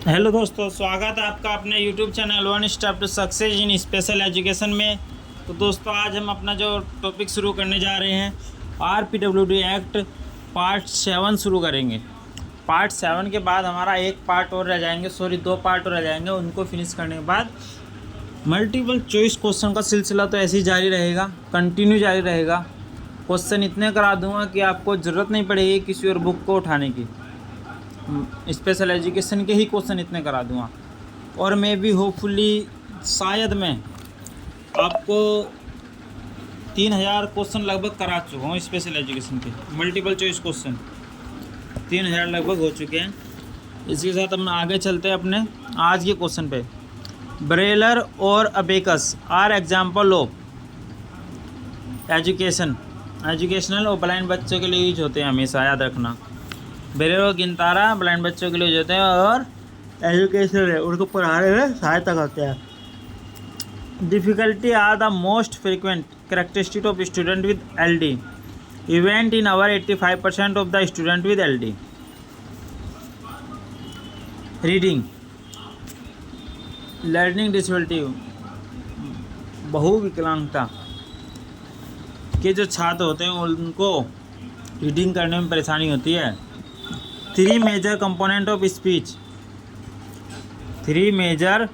Hello दोस्तों, स्वागत है आपका अपने YouTube channel one step to success in special education में। तो दोस्तों, आज हम अपना जो टॉपिक शुरू करने जा रहे हैं, RPWD एक्ट पार्ट 7 शुरू करेंगे। पार्ट 7 के बाद हमारा एक पार्ट और रह जाएंगे, दो पार्ट और रह जाएंगे। उनको फिनिश करने के बाद मल्टीपल चॉइस क्वेश्चन का सिलसिला तो ऐसे ही जारी रहेगा, कंटिन्यू जारी रहेगा। क्वेश्चन इतने करा दूंगा कि आपको ज़रूरत नहीं पड़ेगी किसी और बुक को उठाने की। स्पेशल एजुकेशन के ही क्वेश्चन इतने करा दूंगा। और मैं भी होपफुली शायद मैं आपको 3000 क्वेश्चन लगभग करा चुका हूँ। स्पेशल एजुकेशन के मल्टीपल चॉइस क्वेश्चन 3000 लगभग हो चुके हैं। इसके साथ हम आगे चलते हैं अपने आज के क्वेश्चन पे। ब्रेलर और abacus are example of educational और ब्लाइंड बच्चों के लिए यूज होते हैं, हमेशा याद रखना। ब्रेलर और गिनतारा ब्लाइंड बच्चों के लिए यूज होते हैं और एजुकेशन है उनको पढ़ाने में सहायता करते हैं। Difficulty are the most frequent characteristic of student with LD event in our 85% of the student with LD। Reading, learning disability, बहुविकलांगता के जो छात्र होते हैं उनको रीडिंग करने में परेशानी होती है। 3 major component of speech, 3 major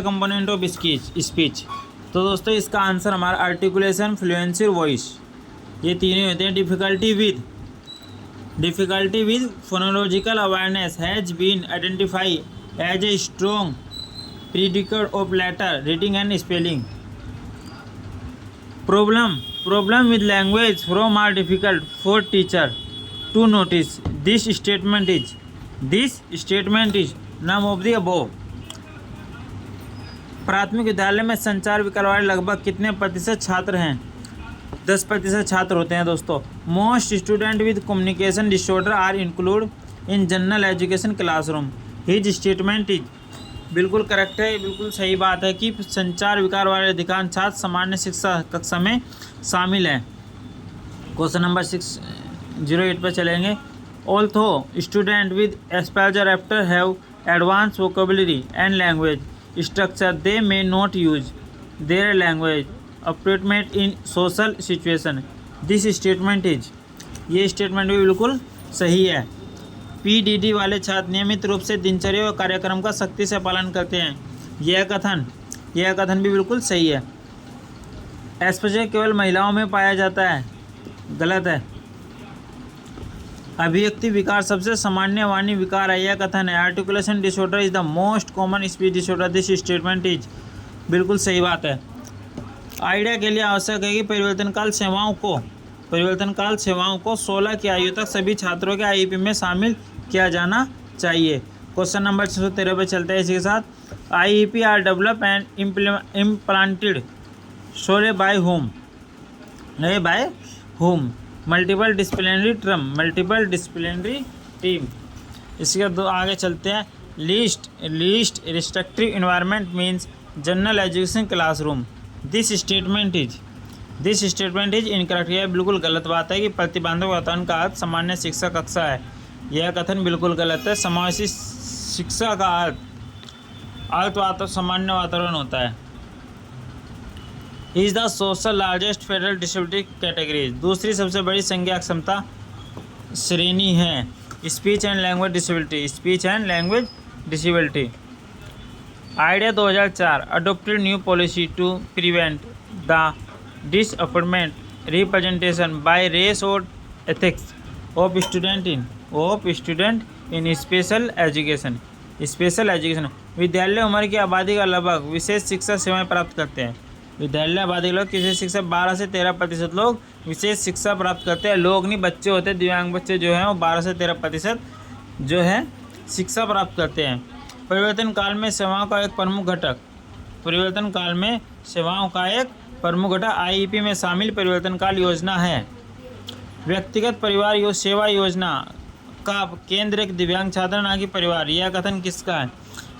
component of speech. तो दोस्तों, इसका आंसर हमारा आर्टिकुलेशन, फ्लुएंसी और वॉइस, ये तीनों होते हैं। Difficulty with phonological awareness has been identified as a strong predictor of later reading and spelling. Problem with language from are difficult for teacher to notice. This statement is none of the above. प्राथमिक विद्यालय में संचार विकार वाले लगभग कितने प्रतिशत छात्र हैं? 10% छात्र होते हैं दोस्तों। Most student with communication disorder are include in general education classroom. His statement is बिल्कुल करेक्ट है, बिल्कुल सही बात है कि संचार विकार वाले अधिकांश छात्र सामान्य शिक्षा कक्षा में शामिल हैं। क्वेश्चन नंबर 608 पर चलेंगे। Although student with Asperger after have advance vocabulary and language structure they may not use their language appropriate in social situation. This statement is, ये स्टेटमेंट भी बिल्कुल सही है। PDD वाले छात्र नियमित रूप से दिनचर्या और कार्यक्रम का सख्ती से पालन करते हैं। यह कथन भी बिल्कुल सही है। एस्पर्जर केवल महिलाओं में पाया जाता है, गलत है। अभिव्यक्ति विकार सबसे सामान्य वाणी विकार है, यह कथन है। Articulation disorder is the most common speech disorder. This statement is, बिल्कुल सही बात है। आइडिया के लिए आवश्यक है कि परिवर्तनकाल सेवाओं को 16 की आयु तक सभी छात्रों के IEP में शामिल किया जाना चाहिए। क्वेश्चन नंबर 613 पर चलते हैं। इसी के साथ IEP are develop and implanted solely by home multiple disciplinary team. इसके दो आगे चलते हैं। Least restrictive environment means general education classroom. This statement is incorrect. यह बिल्कुल गलत बात है कि प्रतिबंधक वातावरण का अर्थ सामान्य शिक्षा कक्षा है, यह कथन बिल्कुल गलत है। समावेशी शिक्षा का अर्थ सामान्य वातावरण होता है। Is the social largest federal disability category, दूसरी सबसे बड़ी संज्ञा क्षमता श्रेणी है। Speech and language disability. IDEA 2004 adopted new policy to prevent the disappointment representation by race or ethics of student in special education। विद्यालय उम्र की आबादी का लगभग विशेष शिक्षा सेवाएं प्राप्त करते हैं। विद्यालय आबादी के लोग किसी शिक्षा 12 से 13% लोग विशेष शिक्षा प्राप्त करते हैं। लोग नहीं, बच्चे होते हैं, दिव्यांग बच्चे जो हैं वो 12 से 13% जो है शिक्षा प्राप्त करते हैं। परिवर्तन काल में सेवाओं का एक प्रमुख घटक IEP में शामिल परिवर्तनकाल योजना है। व्यक्तिगत परिवार सेवा योजना का केंद्र एक दिव्यांग छात्र ना कि परिवार। यह कथन किसका है?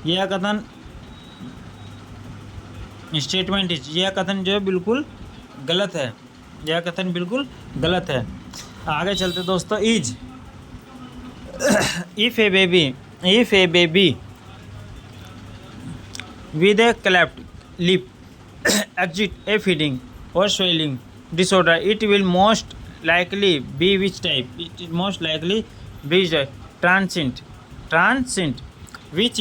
यह कथन जो है बिल्कुल गलत है। आगे चलते दोस्तों। Is if A baby with a cleft lip exit a feeding or swelling disorder, it will most likely be which type? It is most likely be transient. Transient, which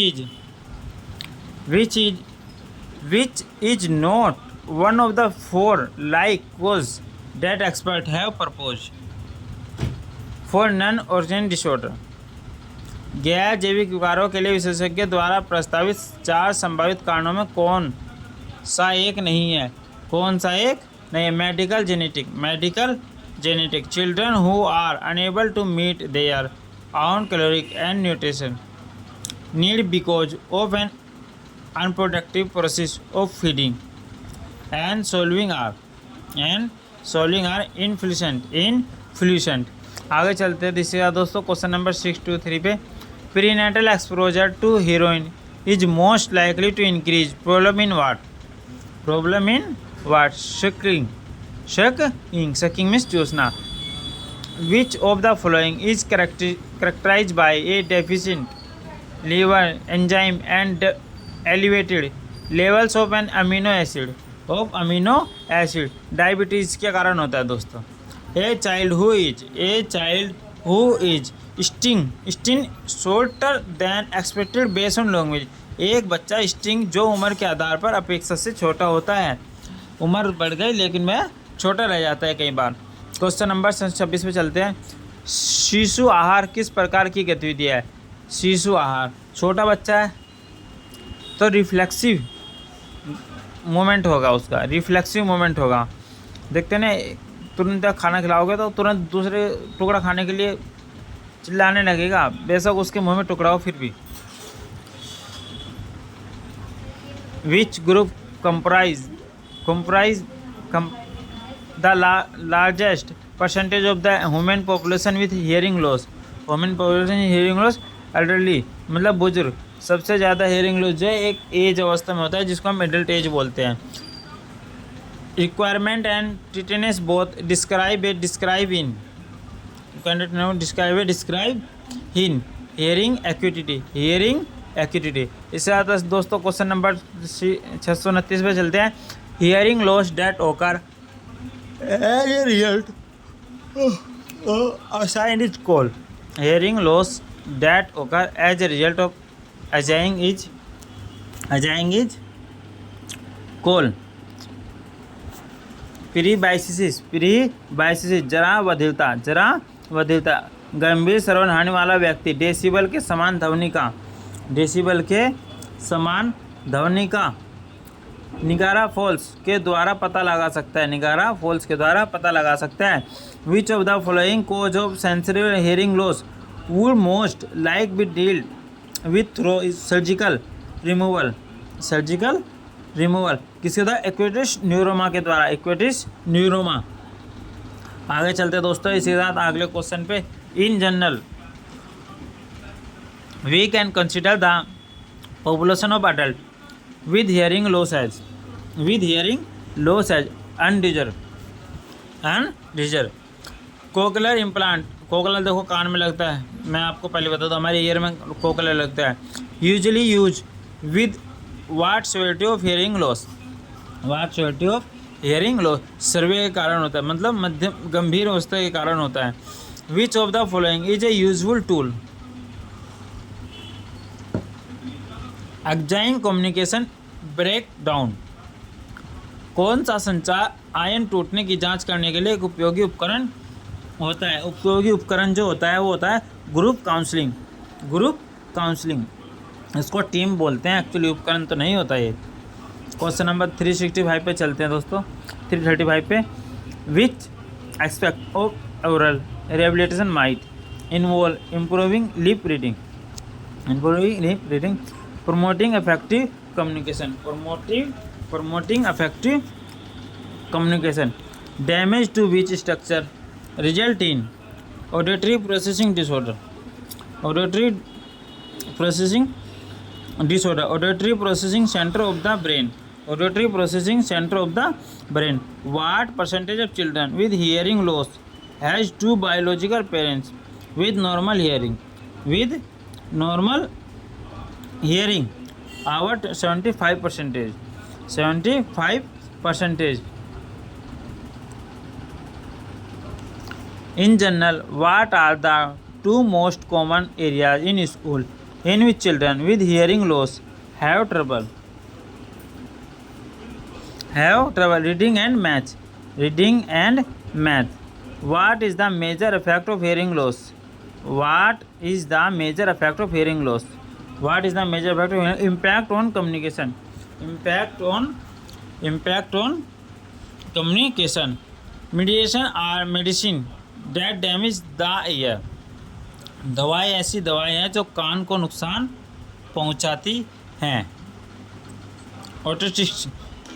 is not one of the four like cause that experts have proposed for non-origin disorder. गैर जैविक विकारों के लिए विशेषज्ञ द्वारा प्रस्तावित 4 संभावित कारणों में कौन सा एक नहीं है? कौन सा एक नहीं है? Medical genetic children who are unable to meet their own caloric and nutrition need because of an unproductive process of feeding and swallowing are influent. आगे चलते हैं दिशा दोस्तों क्वेश्चन नंबर 623 पे। Prenatal exposure to heroin is most likely to increase problem in what? Sucking means चूसना। Which of the following is characterize by a deficient liver enzyme and elevated levels of an amino acid? Diabetes के कारण होता है दोस्तों। A child who is sting shorter than expected based on language. एक बच्चा sting जो उम्र के आधार पर अपेक्षा से छोटा होता है, उम्र बढ़ गई लेकिन वह छोटा रह जाता है कई बार। क्वेश्चन नंबर 26 पे चलते हैं। शिशु आहार किस प्रकार की गतिविधि है? शिशु आहार, छोटा बच्चा है तो रिफ्लेक्सिव मोमेंट होगा उसका, देखते ना, तुरंत खाना खिलाओगे तो तुरंत दूसरे टुकड़ा खाने के लिए चिल्लाने लगेगा, बेशक उसके मुंह में टुकड़ा हो फिर भी। Which group comprise the largest percentage of the human population with hearing loss? Elderly मतलब बुजुर्ग। सबसे ज़्यादा हियरिंग लॉस जो है एक एज अवस्था में होता है जिसको हम एडल्ट एज बोलते हैं। Requirement and tinnitus both describe in hearing acuity. इससे आता है दोस्तों क्वेश्चन नंबर 629 पे चलते हैं। Hearing loss that occur as a result assign is call. Hearing loss that occur as a result of aging is call. Presbycusis जरा बधिरता गंभीर श्रवण हानि वाला व्यक्ति डेसिबल के समान ध्वनि का निगारा फॉल्स के द्वारा पता लगा सकता है। Which of the following cause of sensory hearing loss would most like B dealt with through surgical removal? किसके द्वारा? एक्वेटिस न्यूरोमा के द्वारा, आगे चलते दोस्तों इसी साथ अगले क्वेश्चन पे। In general we can consider the population of adult with hearing loss as undeserved. Cochlear implant, cochlear देखो कान में लगता है, मैं आपको पहले बता दूँ हमारे ईयर में कोकलर लगता है। Usually use with what severity of hearing loss? सर्वे के कारण होता है, मतलब मध्यम गंभीर अवस्था के कारण होता है। Which of the following is a useful tool? Exam communication break down. कौन सा संचार आयन टूटने की जांच करने के लिए एक उपयोगी उपकरण होता है? उपयोगी उपकरण जो होता है वो होता है ग्रुप काउंसलिंग। इसको टीम बोलते हैं, एक्चुअली उपकरण तो नहीं होता ये। क्वेश्चन नंबर 365 पे चलते हैं दोस्तों। 335 पे। Which aspect of oral rehabilitation might involve improving lip reading, promoting effective communication, damage to which structure result in auditory processing disorder, auditory processing center of the brain. What percentage of children with hearing loss has 2 biological parents with normal hearing. With normal hearing, our 75%. 75%. In general, what are the 2 most common areas in school in which children with hearing loss have trouble reading and math? What is the major effect of hearing loss? What is the major effect of hearing loss? Impact on communication. Impact on communication. Medicine that damage the ear. दवाई ऐसी दवाई है जो कान को नुकसान पहुंचाती हैं. ऑटोटिक्स,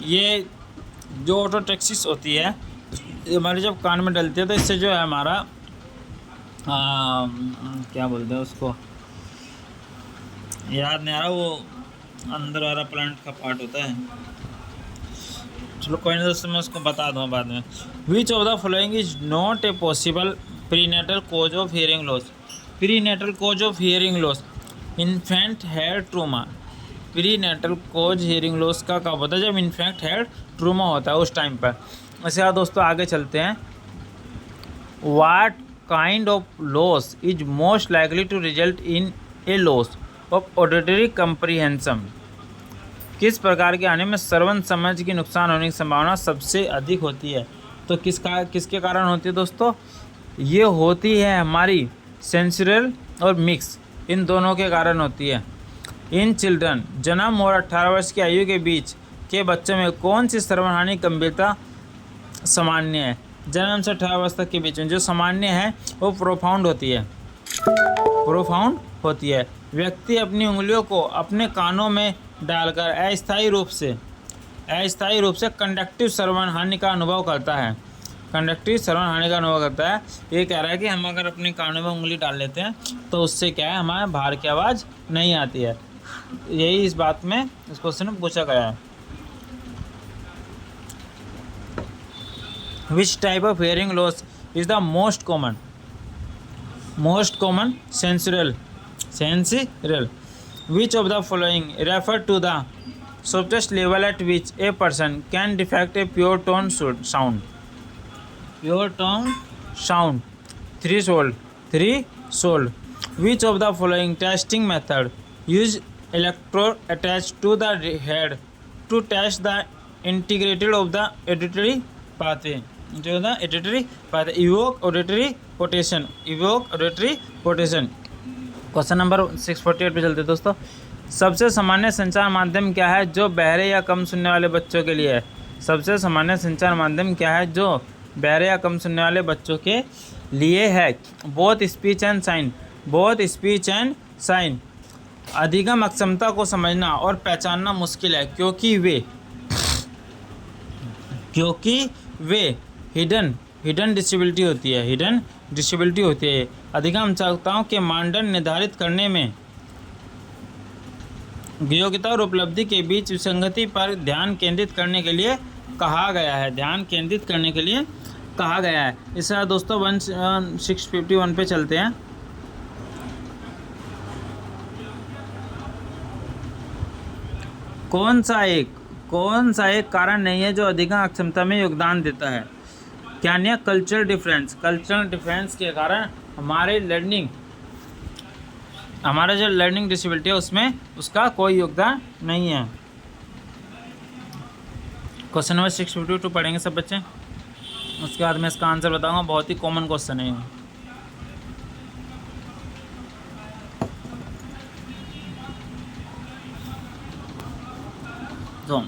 ये जो ऑटोटैक्सिस होती है ये हमारे जब कान में डलती है तो इससे जो है हमारा क्या बोलते हैं उसको, याद नहीं आ रहा, वो अंदर वाला प्लांट का पार्ट होता है. चलो कोई नहीं दोस्तों, मैं उसको बता दूँगा बाद में. Which of the following is not a possible prenatal cause of hearing loss. Prenatal cause of hearing loss. Infant head trauma. Prenatal cause hearing loss का कब होता है? जब इन्फेंट हेड ट्रूमा होता है उस टाइम पर. ऐसे यार दोस्तों आगे चलते हैं. What kind of loss is most likely to result in a loss of auditory comprehension. किस प्रकार के आने में श्रवण समझ की नुकसान होने की संभावना सबसे अधिक होती है? तो किसके कारण होती है दोस्तों? ये होती है हमारी सेंसुरल और मिक्स, इन दोनों के कारण होती है. इन चिल्ड्रन, जन्म और 18 वर्ष की आयु के बीच के बच्चों में कौन सी श्रवण हानि गंभीरता सामान्य है? जन्म से 18 वर्ष तक के बीच में जो सामान्य है वो प्रोफाउंड होती है. व्यक्ति अपनी उंगलियों को अपने कानों में डालकर अस्थायी रूप से कंडक्टिव श्रवण हानि का अनुभव करता है. ये कह रहा है कि हम अगर अपने कानों में उंगली डाल लेते हैं तो उससे क्या है, हमारे बाहर की आवाज़ नहीं आती है. यही इस बात में इस क्वेश्चन में पूछा गया है. Which type of hearing loss is the most common? Sensorineural. Which of the following refer to the softest level at which a person can detect a pure tone sound? Threshold. Which of the following testing method use electrode attached to the head to test the integrity of the auditory pathway? Evoke auditory potential. Question number 648 पे चलते दोस्तों. सबसे सामान्य संचार माध्यम क्या है जो बहरे या कम सुनने वाले बच्चों के लिए है? सबसे सामान्य संचार माध्यम क्या है जो बहरे या कम सुनने वाले बच्चों के लिए है? Both speech and sign. अधिगम अक्षमता को समझना और पहचानना मुश्किल है क्योंकि वे हिडन डिसेबिलिटी होती है. अधिगम क्षमताओं के मानदंड निर्धारित करने में योग्यता और उपलब्धि के बीच विसंगति पर ध्यान केंद्रित करने के लिए कहा गया है. इस तरह दोस्तों 1651 पे चलते हैं. कौन सा एक कारण नहीं है जो अधिगम अक्षमता में योगदान देता है? क्या नहीं है? कल्चरल डिफरेंस के कारण हमारा जो लर्निंग डिसेबिलिटी है उसमें उसका कोई योगदान नहीं है. क्वेश्चन नंबर 652 पढ़ेंगे सब बच्चे. उसके बाद मैं इसका आंसर बताऊंगा. बहुत ही कॉमन क्वेश्चन है. तो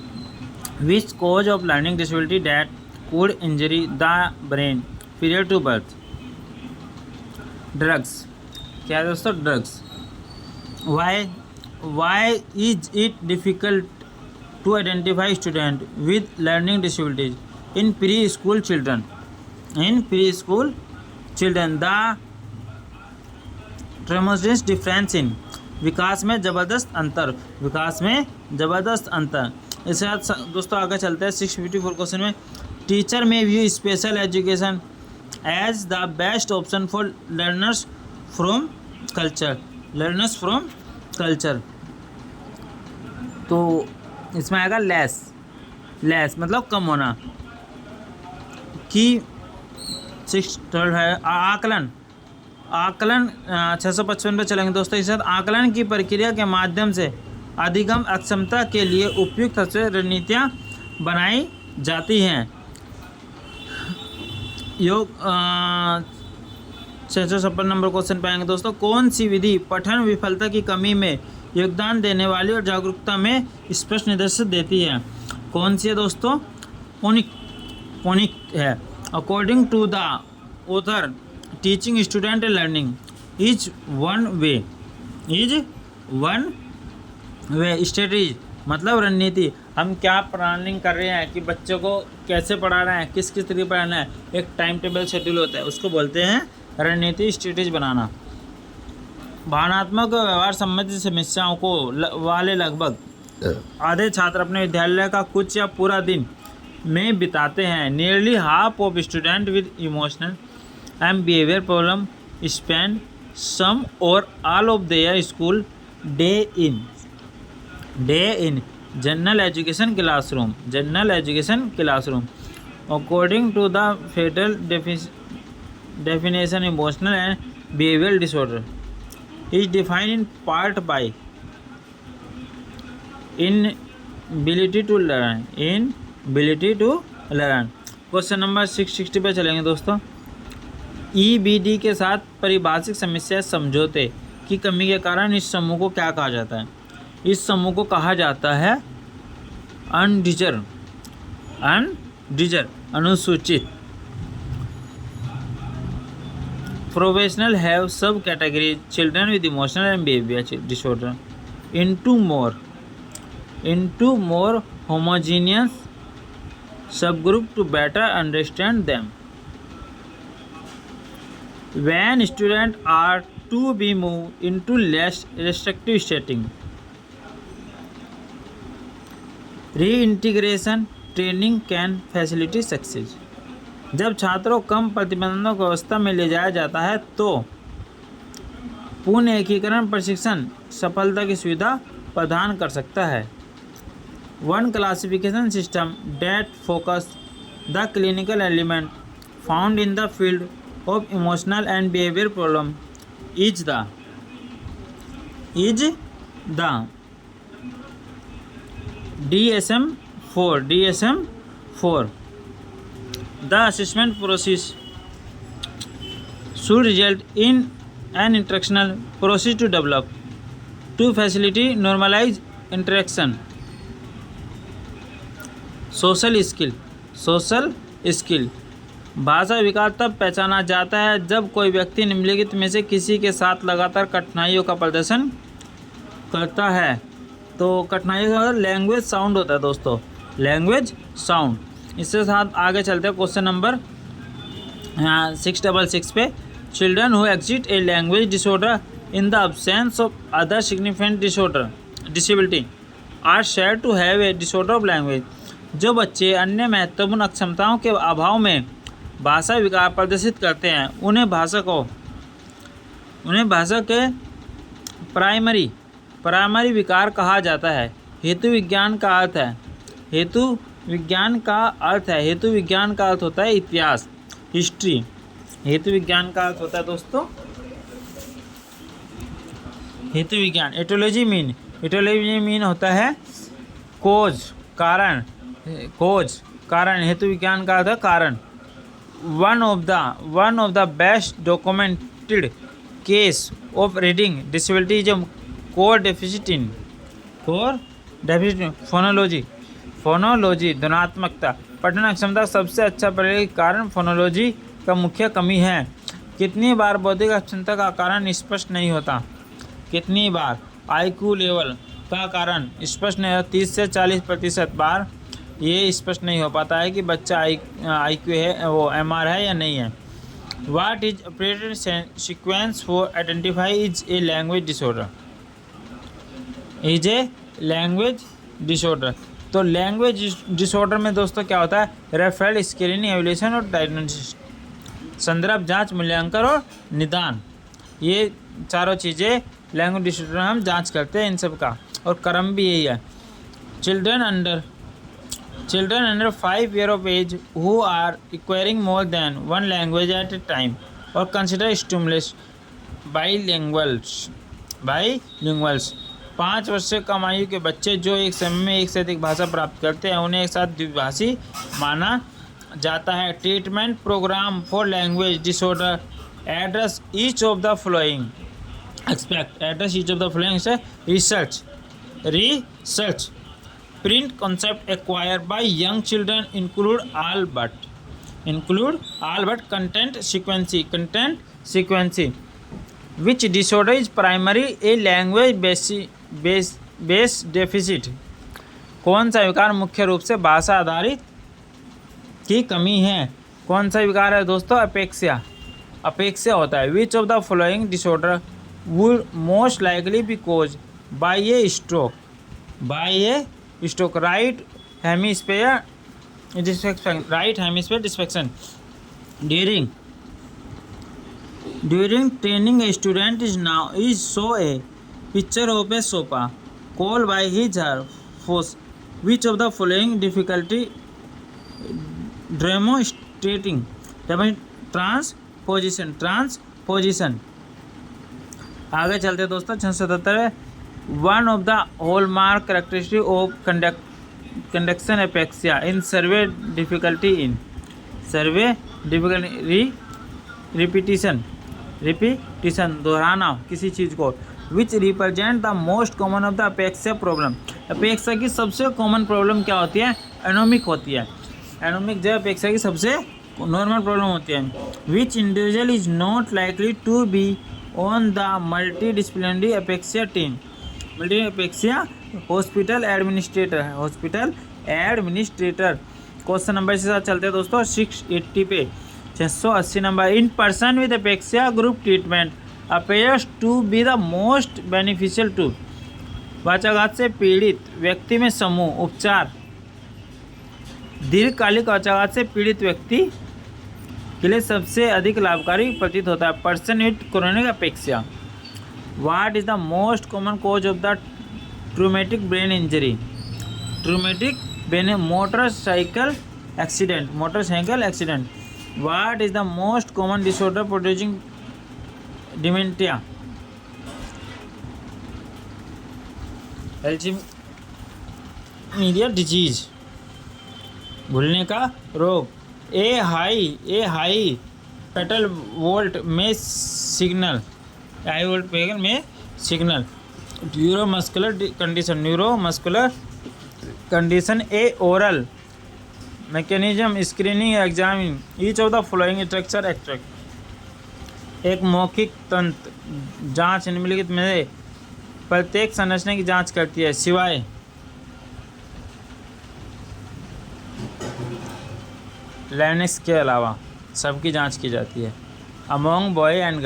which cause of learning disability that could injure the brain prior to birth? Drugs. क्या है दोस्तों? Drugs. Why is it difficult to identify student with learning disabilities in preschool children? The tremendous difference in विकास में ज़बरदस्त अंतर. इसके साथ दोस्तों आगे चलते हैं 654 क्वेश्चन में. Teacher may view special education as the best option for learners from culture. Learners from culture, तो इसमें आएगा लेस। लेस मतलब कम होना। की 6 है आकलन। आकलन 655 पे चलेंगे दोस्तों। इस साथ आकलन की प्रक्रिया के माध्यम से अधिगम अक्षमता के लिए उपयुक्त रणनीतियाँ बनाई जाती हैं। योग 656 नंबर क्वेश्चन पाएंगे दोस्तों। कौन सी विधि पठन विफलता की कमी में योगदान देने वाली और जागरूकता में स्पष्ट निर्देश देती है? कौन सी है दोस्तों? पोनिक है। According to the author, teaching student learning is one way strategy मतलब रणनीति। हम क्या प्लानिंग कर रहे हैं कि बच्चों को कैसे पढ़ाना है, किस किस तरीके पढ़ाना है, एक टाइम टेबल शेड्यूल होता है, उसको बोलते हैं रणनीति, स्ट्रेटजी बनाना। भावनात्मक व्यवहार संबंधी समस्याओं को वाले लगभग आधे छात्र अपने विद्यालय का कुछ या पूरा दिन में बिताते हैं। Nearly half of student with emotional and behavior problem spend some or all of their school day in general education classroom. General education classroom according to the federal definition, emotional and behavioral disorder is defined in part by inability to learn। Question number 660 पे चलेंगे दोस्तों। EBD के साथ परिभाषिक समस्या समझौते की कमी के कारण इस समूह को क्या कहा जाता है? इस समूह को कहा जाता है अनडिजर्व अनुसूचित। Professionals have subcategories children with emotional and behavioral disorder into more homogeneous subgroup to better understand them. When students are to be moved into less restrictive setting, reintegration training can facilitate success। जब छात्रों कम प्रतिबंधों की अवस्था में ले जाया जाता है तो पूर्ण एकीकरण प्रशिक्षण सफलता की सुविधा प्रदान कर सकता है। One classification system that focus the clinical element found in the field of emotional and behavior problem is the DSM-4 The assessment process should result in an instructional process to develop to facilitate normalized interaction। Social skill भाषा विकास तब पहचाना जाता है जब कोई व्यक्ति निम्नलिखित में से किसी के साथ लगातार कठिनाइयों का प्रदर्शन करता है। तो कठिनाइयों का लैंग्वेज साउंड होता है दोस्तों, लैंग्वेज साउंड। इसके साथ आगे चलते हैं क्वेश्चन नंबर 666 पे। Children who exit a language disorder in the absence of other significant disability are share to have a disorder of language. जो बच्चे अन्य महत्वपूर्ण अक्षमताओं के अभाव में भाषा विकार प्रदर्शित करते हैं उन्हें भाषा के प्राइमरी विकार कहा जाता है। हेतु विज्ञान का अर्थ होता है इतिहास, हिस्ट्री। हेतु विज्ञान का अर्थ होता है दोस्तों हेतु विज्ञान। एटोलॉजी मीन होता है खोज, कारण। हेतु विज्ञान का अर्थ है कारण। One of the best documented case of reading disability is core deficit phonology ध्वनात्मकता। पठन अक्षमता का सबसे अच्छा परिलक्षित कारण फोनोलॉजी का मुख्य कमी है। कितनी बार बौद्धिक अक्षमता का कारण स्पष्ट नहीं होता? कितनी बार? IQ लेवल का कारण स्पष्ट नहीं होता। 30 से 40% बार ये स्पष्ट नहीं हो पाता है कि बच्चा IQ है, वो MR है या नहीं है। What is appropriate sequence for identify is a language disorder। तो लैंग्वेज डिसऑर्डर में दोस्तों क्या होता है? रेफरल, स्क्रीनिंग, एवोल्यूशन और डायग्नोसिस। संदर्भ, जांच, मूल्यांकन और निदान, ये चारों चीज़ें लैंग्वेज डिसऑर्डर में हम जांच करते हैं इन सब का, और क्रम भी यही है। Children under 5 years of age who are acquiring more than one language at a time or consider stimulus bilinguals 5 वर्ष से कम आयु के बच्चे जो एक समय में एक से अधिक भाषा प्राप्त करते हैं उन्हें एक साथ द्विभाषी माना जाता है। Treatment program for language disorder address each of the following research print concept acquired by young children include all but content sequence which disorder is primary a language base deficit। कौन सा विकार मुख्य रूप से भाषा आधारित की कमी है? कौन सा विकार है दोस्तों? अपेक्षा होता है। Which of the following disorder would most likely be cause by A stroke right hemisphere dysfunction during training a student is show a picture of a sofa called by his her force which of the following difficulty demonstrating transposition। आगे चलते दोस्तों 677 one of the hallmark characteristic of conduction aphasia in severe difficulty repetition दोहराना किसी चीज़ को which represent the most common of the aphasia problem. Aphasia की सबसे common problem क्या होती है? एनोमिक होती है। एनोमिक जो अपेक्सिया की सबसे नॉर्मल प्रॉब्लम होती है। Which individual is not likely to be on the multi disciplinary aphasia team. मल्टीपेक्सिया हॉस्पिटल एडमिनिस्ट्रेटर। क्वेश्चन नंबर के साथ चलते हैं दोस्तों 680 पे 680 number. In person with aphasia group treatment appears to be the most beneficial to. वाचाघात से पीड़ित व्यक्ति में समूह उपचार दीर्घकालिक वाचाघात से पीड़ित व्यक्ति के लिए सबसे अधिक लाभकारी प्रतीत होता है। Person with chronic aphasia. What is the most common cause of the traumatic brain injury? Motorcycle accident. What is the most common disorder producing dementia? Alzheimer's disease, भूलने का रोग। ए हाई पेटल वोल्ट में signal neuromuscular condition A oral mechanism screening examine each of the following structure extract. एक मौखिक तंत्र जांच निम्नलिखित में प्रत्येक संरचना की जांच करती है सिवाय लैरिंक्स के अलावा सबकी जांच की जाती है। Among boy and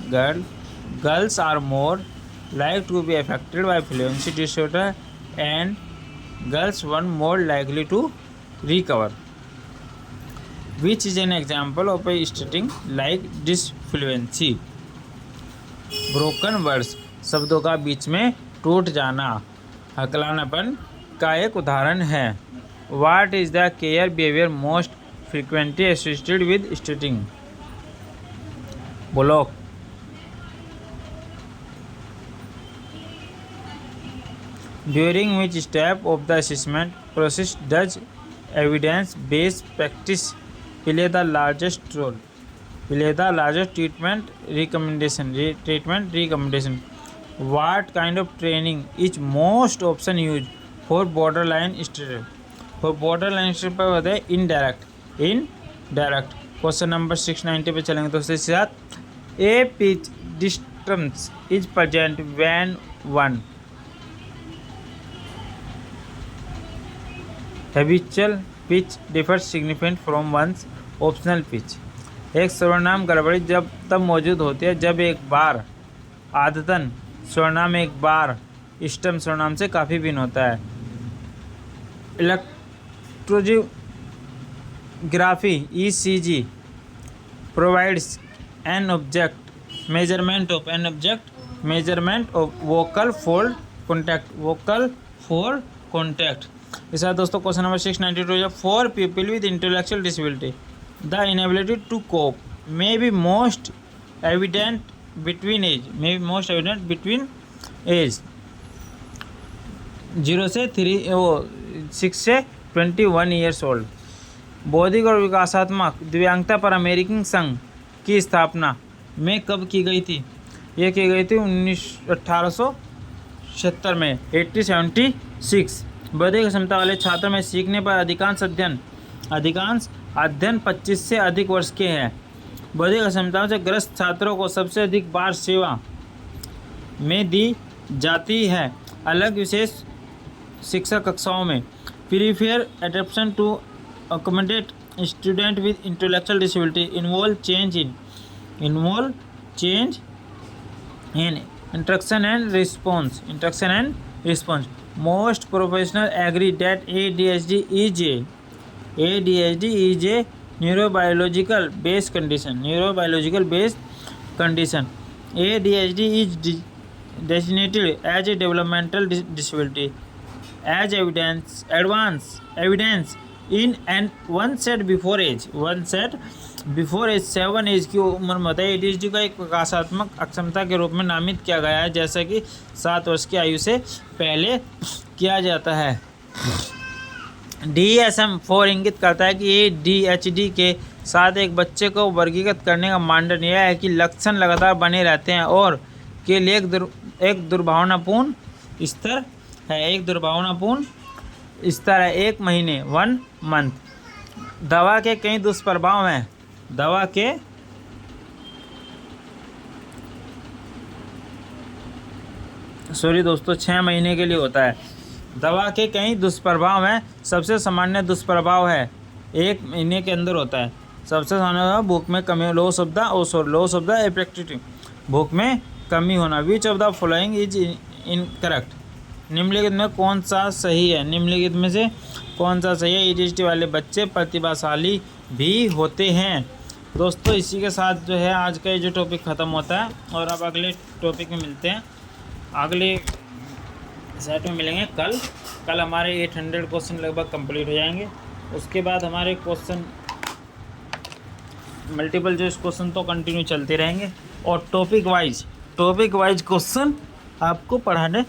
girl girls are more likely to be affected by fluency disorder and girls were more likely to recover, which is an example of a stating like disfluency। broken words शब्दों का बीच में टूट जाना हकलानापन का एक उदाहरण है। what is the care behavior most frequently associated with stating? बोलो। During which step of the assessment process does evidence-based practice play the largest role? Treatment recommendation. What kind of training is most often used for borderline disorder? For borderline disorder पर होता है indirect। Question number 690 पे चलेंगे दोस्तों इसके साथ। A pitch disturbance is present when one habitual pitch differs significantly from one's optional pitch। एक सर्वनाम गड़बड़ी तब मौजूद होती है जब एक बार आदतन सर्वनाम एक बार इष्टतम सर्वनाम से काफ़ी भिन्न होता है। Graphy ECG provides an object measurement of vocal fold contact। इसका दोस्तों क्वेश्चन नंबर 692 है। For people with intellectual disability the inability to cope may be most evident between age 6 से 21 ईयर्स ओल्ड। बौद्धिक और विकासात्मक दिव्यांगता पर अमेरिकी संघ की स्थापना में कब की गई थी? ये की गई थी 1876 में 1876। बौद्धिक क्षमता वाले छात्रों में सीखने पर अधिकांश अध्ययन 25 से अधिक वर्ष के हैं। बौद्धिक क्षमताओं से ग्रस्त छात्रों को सबसे अधिक बार सेवा में दी जाती है। अलग विशेष शिक्षा कक्षाओं में prefer adaption to accommodate student with intellectual disability involve change in instruction and response. Most professionals agree that ADHD is a neurobiological based condition. ADHD is designated as a developmental disability as evidence in and one set before age 7 age की उम्र में होता है। ADHD का एक विकासात्मक अक्षमता के रूप में नामित किया गया है, जैसा कि 7 वर्ष की आयु से पहले किया जाता है। DSM-4 इंगित करता है कि ADHD के साथ एक बच्चे को वर्गीकृत करने का मानदंड यह है कि लक्षण लगातार बने रहते हैं और के लिए एक दुर्भावनापूर्ण स्तर है 1 महीने 1 मंथ। दवा के कई दुष्प्रभाव हैं। दोस्तों 6 महीने के लिए होता है। दवा के कई दुष्प्रभाव हैं। सबसे सामान्य दुष्प्रभाव है 1 महीने के अंदर होता है। सबसे सामान्य भूख में कमी, लॉस ऑफ द एपेटाइट, भूख में कमी होना। विच of the following is incorrect, निम्नलिखित में कौन सा सही है? ADHD वाले बच्चे प्रतिभाशाली भी होते हैं। दोस्तों इसी के साथ जो है आज का ये जो टॉपिक ख़त्म होता है और अब अगले टॉपिक में मिलते हैं। अगले सेट में मिलेंगे कल हमारे 800 क्वेश्चन लगभग कंप्लीट हो जाएंगे। उसके बाद हमारे क्वेश्चन मल्टीपल चॉइस क्वेश्चन तो कंटिन्यू चलते रहेंगे और टॉपिक वाइज क्वेश्चन आपको पढ़ाने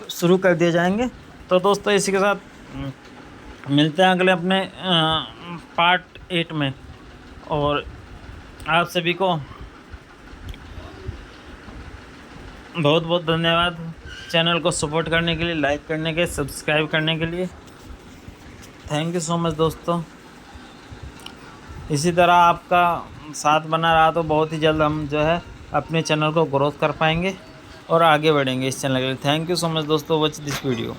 शुरू कर दिए जाएंगे। तो दोस्तों इसी के साथ मिलते हैं अगले अपने पार्ट 8 में। और आप सभी को बहुत बहुत धन्यवाद चैनल को सपोर्ट करने के लिए, लाइक करने के, सब्सक्राइब करने के लिए। थैंक यू सो मच दोस्तों। इसी तरह आपका साथ बना रहा तो बहुत ही जल्द हम जो है अपने चैनल को ग्रोथ कर पाएंगे और आगे बढ़ेंगे इस चैनल के लिए। थैंक यू सो मच दोस्तों, वॉच दिस वीडियो।